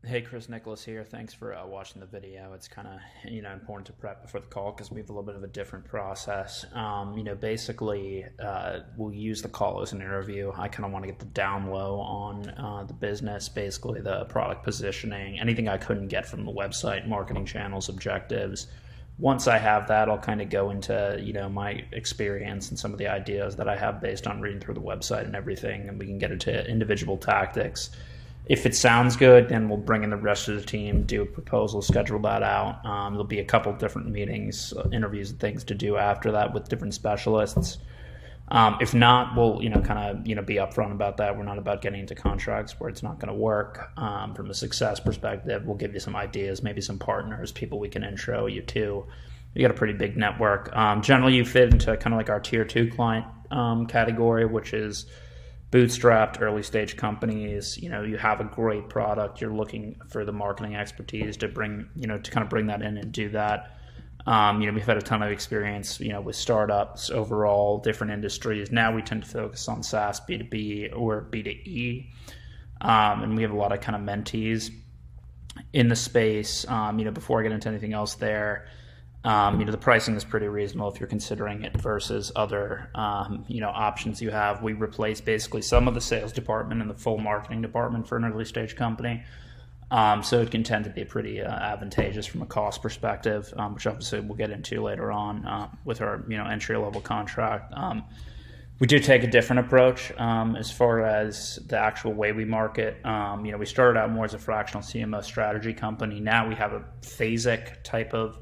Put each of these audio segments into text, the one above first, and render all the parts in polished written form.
Hey, Chris, Nicholas here. Thanks for watching the video. It's kind of important to prep before the call because we have a little bit of a different process. Basically, we'll use the call as an interview. I kind of want to get the down low on the business, basically the product positioning, anything I couldn't get from the website, marketing channels, objectives. Once I have that, I'll kind of go into my experience and some of the ideas that I have based on reading through the website and everything, and we can get into individual tactics. If it sounds good, then we'll bring in the rest of the team, do a proposal, schedule that out. There'll be a couple different meetings, interviews, and things to do after that with different specialists. If not, we'll be upfront about that. We're not about getting into contracts where it's not going to work. From a success perspective, we'll give you some ideas, maybe some partners, people we can intro you to. You got a pretty big network. Generally, you fit into kind of like our tier 2 client category, which is bootstrapped early stage companies. You have a great product, you're looking for the marketing expertise to bring that in and do that. We've had a ton of experience with startups overall, different industries. Now we tend to focus on SaaS, B2B or B2E, and we have a lot of kind of mentees in the space. Before I get into anything else there, the pricing is pretty reasonable if you're considering it versus other, options you have. We replace basically some of the sales department and the full marketing department for an early stage company. So it can tend to be pretty advantageous from a cost perspective, which obviously we'll get into later on with our, entry level contract. We do take a different approach as far as the actual way we market. We started out more as a fractional CMO strategy company. Now we have a phasic type of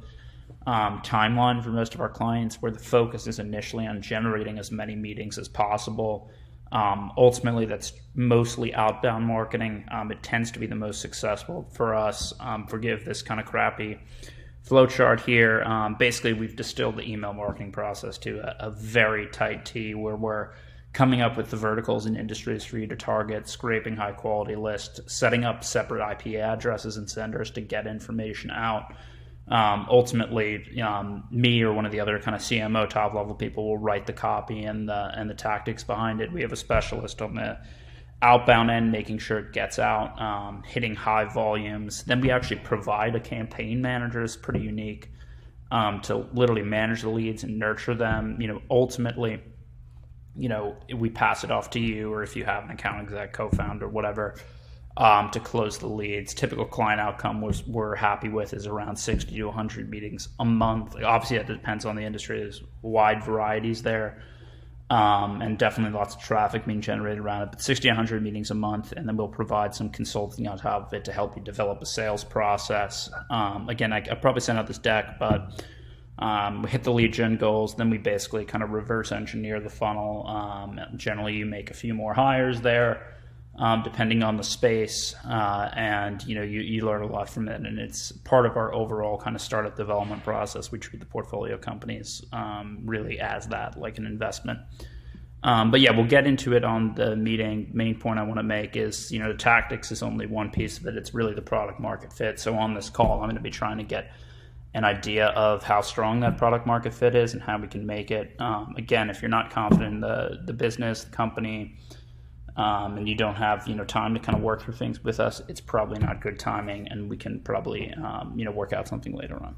timeline for most of our clients where the focus is initially on generating as many meetings as possible. Ultimately, that's mostly outbound marketing. It tends to be the most successful for us. Forgive this kind of crappy flowchart here. Basically, we've distilled the email marketing process to a very tight T where we're coming up with the verticals and industries for you to target, scraping high quality lists, setting up separate IP addresses and senders to get information out. Ultimately, me or one of the other kind of CMO top level people will write the copy and the tactics behind it. We have a specialist on the outbound end, making sure it gets out, hitting high volumes. Then we actually provide a campaign manager. It's pretty unique to literally manage the leads and nurture them. Ultimately, we pass it off to you, or if you have an account exec, co-founder, whatever, to close the leads. Typical client outcome we're happy with is around 60 to 100 meetings a month. Obviously, it depends on the industry. There's wide varieties there, and definitely lots of traffic being generated around it. But 60 to 100 meetings a month, and then we'll provide some consulting on top of it to help you develop a sales process. Again, I probably sent out this deck, but we hit the lead gen goals. Then we basically kind of reverse engineer the funnel. Generally, you make a few more hires there, depending on the space, and you learn a lot from it, and it's part of our overall kind of startup development process. We treat the portfolio companies really as that, like an investment. But yeah, we'll get into it on the meeting. Main point I want to make is the tactics is only one piece of it. It's really the product market fit. So on this call, I'm going to be trying to get an idea of how strong that product market fit is and how we can make it. Again, if you're not confident in the business, the company, and you don't have time to kind of work through things with us, it's probably not good timing, and we can probably work out something later on.